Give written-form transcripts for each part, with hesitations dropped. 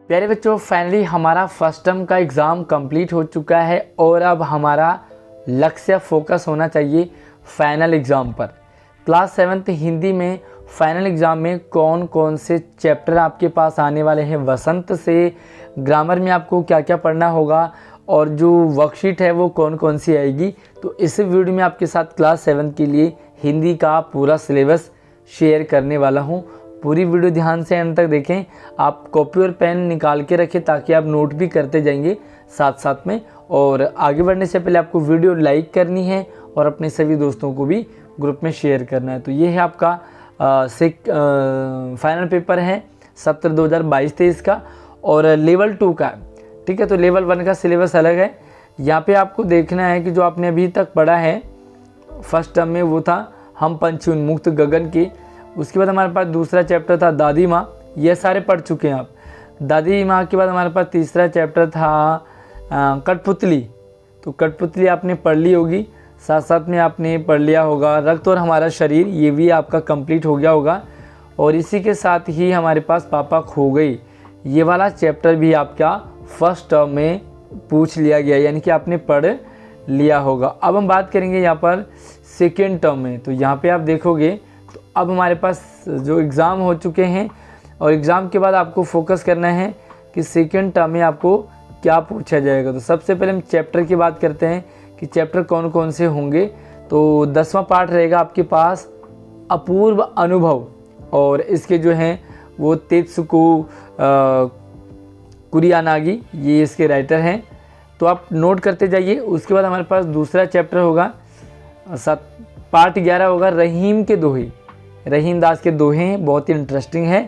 प्यारे बच्चों, फाइनली हमारा फर्स्ट टर्म का एग्ज़ाम कंप्लीट हो चुका है और अब हमारा लक्ष्य फोकस होना चाहिए फाइनल एग्ज़ाम पर। क्लास 7th हिंदी में फाइनल एग्ज़ाम में कौन कौन से चैप्टर आपके पास आने वाले हैं, वसंत से ग्रामर में आपको क्या क्या पढ़ना होगा और जो वर्कशीट है वो कौन कौन सी आएगी। तो इस वीडियो में आपके साथ क्लास 7 के लिए हिंदी का पूरा सिलेबस शेयर करने वाला हूँ। पूरी वीडियो ध्यान से अंत तक देखें। आप कॉपी और पेन निकाल के रखें ताकि आप नोट भी करते जाएंगे साथ साथ में। और आगे बढ़ने से पहले आपको वीडियो लाइक करनी है और अपने सभी दोस्तों को भी ग्रुप में शेयर करना है। तो ये है आपका फाइनल पेपर है सत्र 2022-23 का और लेवल 2 का, ठीक है। तो लेवल 1 का सिलेबस अलग है। यहाँ पे आपको देखना है कि जो आपने अभी तक पढ़ा है फर्स्ट टर्म में वो था हम पंछी उन्मुक्त गगन के। उसके बाद हमारे पास दूसरा चैप्टर था दादी माँ, ये सारे पढ़ चुके हैं आप। दादी माँ के बाद हमारे पास तीसरा चैप्टर था कठपुतली, तो कठपुतली आपने पढ़ ली होगी, साथ साथ में आपने पढ़ लिया होगा रक्त और हमारा शरीर, ये भी आपका कंप्लीट हो गया होगा। और इसी के साथ ही हमारे पास पापा खो गई, ये वाला चैप्टर भी आपका फर्स्ट टर्म में पूछ लिया गया, यानी कि आपने पढ़ लिया होगा। अब हम बात करेंगे यहाँ पर सेकेंड टर्म में। तो यहाँ पे आप देखोगे तो अब हमारे पास जो एग्ज़ाम हो चुके हैं और एग्ज़ाम के बाद आपको फोकस करना है कि सेकेंड टर्म में आपको क्या पूछा जाएगा। तो सबसे पहले हम चैप्टर की बात करते हैं कि चैप्टर कौन कौन से होंगे। तो 10वां पार्ट रहेगा आपके पास अपूर्व अनुभव, और इसके जो हैं वो तेत्सुको कुरियानागी, ये इसके राइटर हैं। तो आप नोट करते जाइए। उसके बाद हमारे पास दूसरा चैप्टर होगा पार्ट 11 होगा रहीम के दोहे, रहीम दास के दोहे हैं, बहुत ही इंटरेस्टिंग है।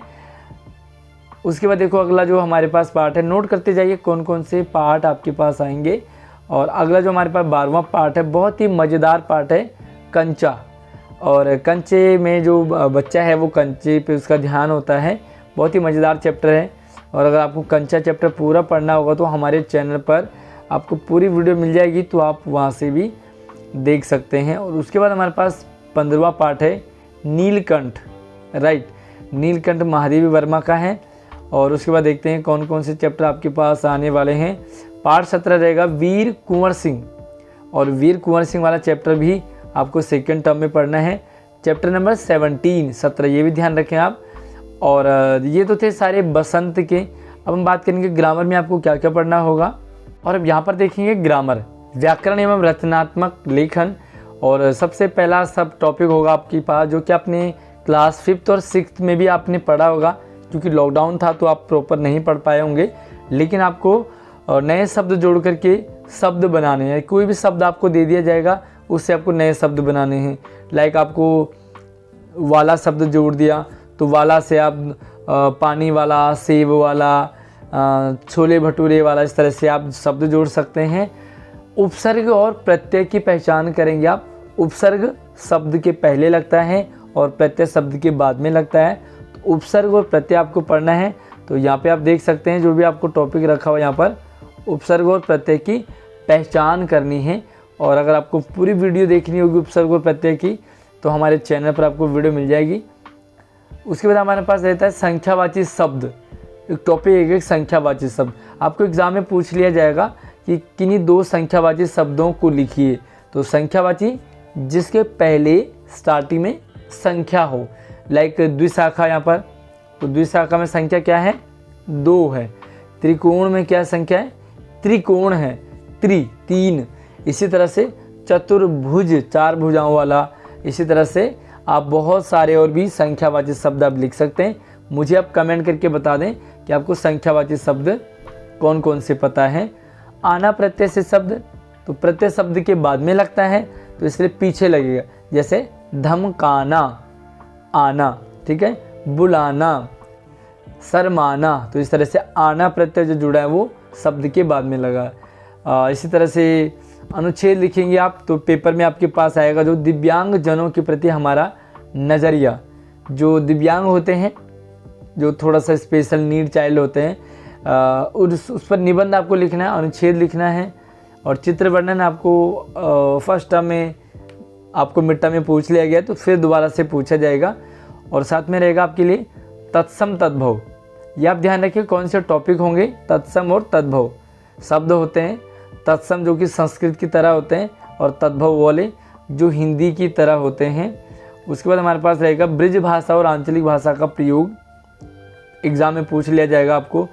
उसके बाद देखो अगला जो हमारे पास पार्ट है, नोट करते जाइए कौन कौन से पार्ट आपके पास आएंगे। और अगला जो हमारे पास 12वां पार्ट है, बहुत ही मज़ेदार पार्ट है कंचा। और कंचे में जो बच्चा है वो कंचे पे उसका ध्यान होता है, बहुत ही मज़ेदार चैप्टर है। और अगर आपको कंचा चैप्टर पूरा पढ़ना होगा तो हमारे चैनल पर आपको पूरी वीडियो मिल जाएगी, तो आप वहाँ से भी देख सकते हैं। और उसके बाद हमारे पास 15वां पार्ट है नीलकंठ, राइट, नीलकंठ महादेवी वर्मा का है। और उसके बाद देखते हैं कौन कौन से चैप्टर आपके पास आने वाले हैं। पार्ट 17 रहेगा वीर कुंवर सिंह, और वीर कुंवर सिंह वाला चैप्टर भी आपको सेकेंड टर्म में पढ़ना है। चैप्टर नंबर 17, ये भी ध्यान रखें आप। और ये तो थे सारे बसंत के। अब हम बात करेंगे ग्रामर में आपको क्या क्या पढ़ना होगा। और अब यहाँ पर देखेंगे ग्रामर, व्याकरण एवं रचनात्मक लेखन। और सबसे पहला सब टॉपिक होगा आपके पास जो कि आपने क्लास 5th और 6th में भी आपने पढ़ा होगा, क्योंकि लॉकडाउन था तो आप प्रॉपर नहीं पढ़ पाए होंगे। लेकिन आपको नए शब्द जोड़ करके शब्द बनाने हैं। कोई भी शब्द आपको दे दिया जाएगा, उससे आपको नए शब्द बनाने हैं। लाइक आपको वाला शब्द जोड़ दिया तो वाला से आप पानी वाला, सेब वाला, छोले भटूरे वाला, इस तरह से आप शब्द जोड़ सकते हैं। उपसर्ग और प्रत्यय की पहचान करेंगे आप। उपसर्ग शब्द के पहले लगता है और प्रत्यय शब्द के बाद में लगता है। तो उपसर्ग और प्रत्यय आपको पढ़ना है। तो यहाँ पे आप देख सकते हैं जो भी आपको टॉपिक रखा हुआ यहाँ पर, उपसर्ग और प्रत्यय की पहचान करनी है। और अगर आपको पूरी वीडियो देखनी होगी उपसर्ग और प्रत्यय की तो हमारे चैनल पर आपको वीडियो मिल जाएगी। उसके बाद हमारे पास रहता है संख्यावाची शब्द, एक टॉपिक एक संख्यावाची शब्द। आपको एग्जाम में पूछ लिया जाएगा कि किन्हीं 2 संख्यावाची शब्दों को लिखिए। तो संख्यावाची जिसके पहले स्टार्टिंग में संख्या हो, लाइक द्विशाखा यहाँ पर, तो द्विशाखा में संख्या क्या है, 2 है। त्रिकोण में क्या संख्या है, त्रिकोण है, 3। इसी तरह से चतुर्भुज, 4 भुजाओं वाला। इसी तरह से आप बहुत सारे और भी संख्यावाची शब्द आप लिख सकते हैं। मुझे आप कमेंट करके बता दें कि आपको संख्यावाची शब्द कौन कौन से पता है। आना प्रत्यय से शब्द, तो प्रत्यय शब्द के बाद में लगता है तो इसलिए पीछे लगेगा, जैसे धमकाना, आना, ठीक है, बुलाना, शर्माना। तो इस तरह से आना प्रत्यय जो जुड़ा है वो शब्द के बाद में लगा। इसी तरह से अनुच्छेद लिखेंगे आप तो पेपर में आपके पास आएगा जो दिव्यांग जनों के प्रति हमारा नज़रिया। जो दिव्यांग होते हैं, जो थोड़ा सा स्पेशल नीड चाइल्ड होते हैं, उस पर निबंध आपको लिखना है, अनुच्छेद लिखना है। और चित्र वर्णन आपको फर्स्ट टर्म में आपको मिड टर्म में पूछ लिया गया तो फिर दोबारा से पूछा जाएगा। और साथ में रहेगा आपके लिए तत्सम तद्भव, ये आप ध्यान रखिए कौन से टॉपिक होंगे, तत्सम और तद्भव शब्द होते हैं। तत्सम जो कि संस्कृत की तरह होते हैं और तद्भव वाले जो हिंदी की तरह होते हैं। उसके बाद हमारे पास रहेगा ब्रिज भाषा और आंचलिक भाषा का प्रयोग, एग्जाम में पूछ लिया जाएगा आपको।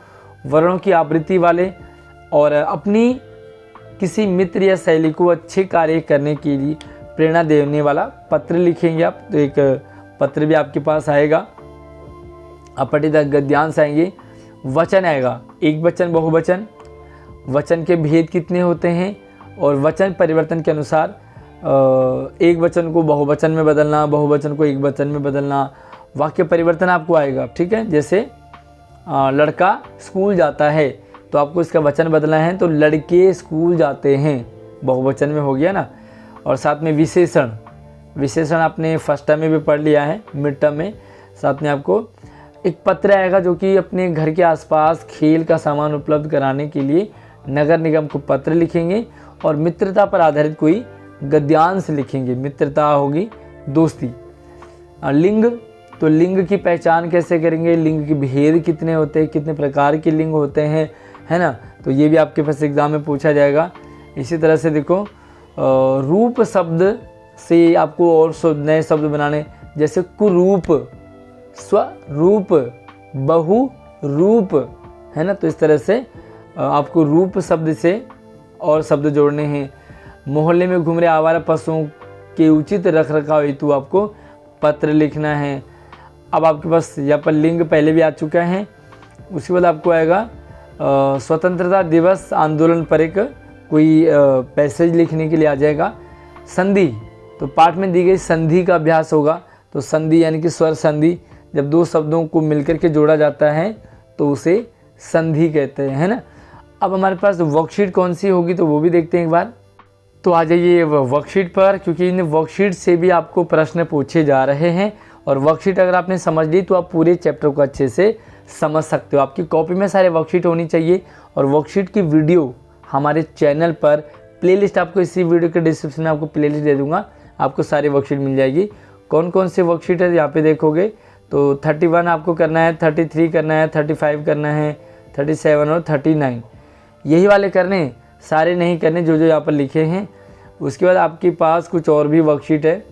वर्णों की आवृत्ति वाले और अपनी किसी मित्र या सहेली को अच्छे कार्य करने के लिए प्रेरणा देने वाला पत्र लिखेंगे आप, तो एक पत्र भी आपके पास आएगा। अपठित गद्यांश आएंगे। वचन आएगा, एक वचन बहुवचन, वचन के भेद कितने होते हैं और वचन परिवर्तन के अनुसार एक वचन को बहुवचन में बदलना, बहुवचन को एक वचन में बदलना, वाक्य परिवर्तन आपको आएगा। ठीक है, जैसे लड़का स्कूल जाता है तो आपको इसका वचन बदलना है, तो लड़के स्कूल जाते हैं, बहुवचन में हो गया ना। और साथ में विशेषण, विशेषण आपने फर्स्ट टर्म में भी पढ़ लिया है, मिड टर्म में। साथ में आपको एक पत्र आएगा जो कि अपने घर के आसपास खेल का सामान उपलब्ध कराने के लिए नगर निगम को पत्र लिखेंगे। और मित्रता पर आधारित कोई गद्यांश लिखेंगे, मित्रता होगी दोस्ती। लिंग, तो लिंग की पहचान कैसे करेंगे, लिंग के भेद कितने होते हैं, कितने प्रकार के लिंग होते हैं, है ना, तो ये भी आपके पास एग्जाम में पूछा जाएगा। इसी तरह से देखो रूप शब्द से आपको और नए शब्द बनाने, जैसे कुरूप, स्वरूप, बहुरूप, है ना, तो इस तरह से आपको रूप शब्द से और शब्द जोड़ने हैं। मोहल्ले में घूम रहे आवारा पशुओं के उचित रखरखाव हेतु आपको पत्र लिखना है। अब आपके पास यहाँ पर लिंग पहले भी आ चुका है। उसके बाद आपको आएगा स्वतंत्रता दिवस आंदोलन पर एक कोई पैसेज लिखने के लिए आ जाएगा। संधि, तो पाठ में दी गई संधि का अभ्यास होगा। तो संधि यानी कि स्वर संधि, जब दो शब्दों को मिलकर के जोड़ा जाता है तो उसे संधि कहते हैं, है ना। अब हमारे पास वर्कशीट कौन सी होगी तो वो भी देखते हैं एक बार। तो आ जाइए वर्कशीट पर, क्योंकि इन वर्कशीट से भी आपको प्रश्न पूछे जा रहे हैं। और वर्कशीट अगर आपने समझ ली तो आप पूरे चैप्टर को अच्छे से समझ सकते हो। आपकी कॉपी में सारे वर्कशीट होनी चाहिए। और वर्कशीट की वीडियो हमारे चैनल पर प्लेलिस्ट, आपको इसी वीडियो के डिस्क्रिप्शन में आपको प्लेलिस्ट दे दूंगा, आपको सारी वर्कशीट मिल जाएगी। कौन कौन से वर्कशीट है यहाँ पे देखोगे तो 31 आपको करना है, 33 करना है, 35 करना है, 37 और 39, यही वाले करने, सारे नहीं करने जो जो यहाँ पर लिखे हैं। उसके बाद आपके पास कुछ और भी वर्कशीट है,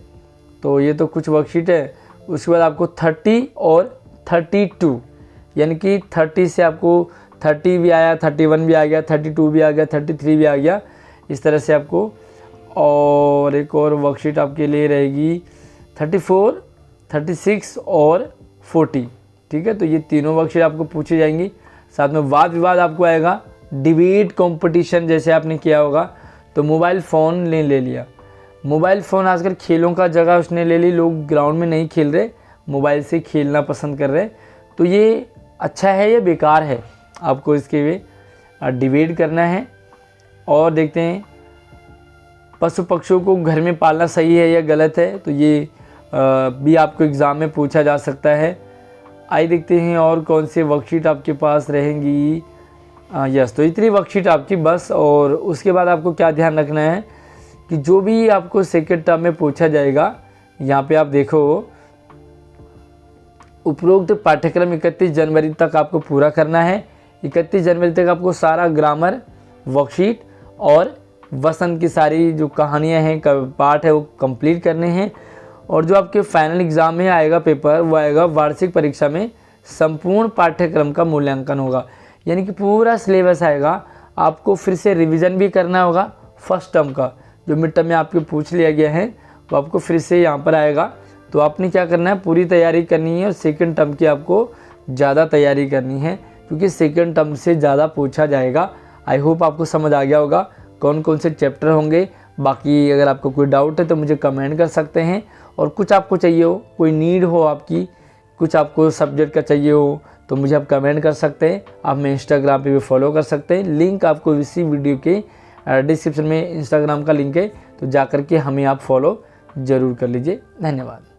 तो ये तो कुछ वर्कशीट है। उसके बाद आपको 30 और 32, यानी कि 30 से आपको 30 भी आया, 31 भी आ गया, 32 भी आ गया, 33 भी आ गया, इस तरह से आपको। और एक और वर्कशीट आपके लिए रहेगी 34, 36 और 40। ठीक है, तो ये तीनों वर्कशीट आपको पूछी जाएंगी। साथ में वाद विवाद आपको आएगा, डिबेट कंपटीशन जैसे आपने किया होगा। तो मोबाइल फ़ोन ने ले लिया, मोबाइल फ़ोन आजकल खेलों का जगह उसने ले ली, लोग ग्राउंड में नहीं खेल रहे, मोबाइल से खेलना पसंद कर रहे। तो ये अच्छा है या बेकार है, आपको इसके लिए डिबेट करना है। और देखते हैं पशु पक्षियों को घर में पालना सही है या गलत है, तो ये भी आपको एग्ज़ाम में पूछा जा सकता है। आइए देखते हैं और कौन से वर्कशीट आपके पास रहेंगी। यस, तो इतनी वर्कशीट आपकी बस। और उसके बाद आपको क्या ध्यान रखना है कि जो भी आपको सेकेंड टर्म में पूछा जाएगा, यहाँ पे आप देखो उपरोक्त पाठ्यक्रम 31 जनवरी तक आपको पूरा करना है। 31 जनवरी तक आपको सारा ग्रामर वर्कशीट और वसंत की सारी जो कहानियाँ हैं, पाठ है, वो कंप्लीट करने हैं। और जो आपके फाइनल एग्ज़ाम में आएगा पेपर, वो आएगा वार्षिक परीक्षा में संपूर्ण पाठ्यक्रम का मूल्यांकन होगा, यानी कि पूरा सिलेबस आएगा। आपको फिर से रिवीजन भी करना होगा फर्स्ट टर्म का, जो मिड टर्म में आपके पूछ लिया गया है, तो आपको फिर से यहाँ पर आएगा। तो आपने क्या करना है, पूरी तैयारी करनी है। और सेकंड टर्म की आपको ज़्यादा तैयारी करनी है, क्योंकि सेकंड टर्म से ज़्यादा पूछा जाएगा। आई होप आपको समझ आ गया होगा कौन कौन से चैप्टर होंगे। बाकी अगर आपको कोई डाउट है तो मुझे कमेंट कर सकते हैं। और कुछ आपको चाहिए हो, कोई नीड हो आपकी, कुछ आपको सब्जेक्ट का चाहिए हो, तो मुझे आप कमेंट कर सकते हैं। आप मैं इंस्टाग्राम पे भी फॉलो कर सकते हैं, लिंक आपको इसी वीडियो के डिस्क्रिप्शन में इंस्टाग्राम का लिंक है, तो जाकर के हमें आप फॉलो ज़रूर कर लीजिए। धन्यवाद।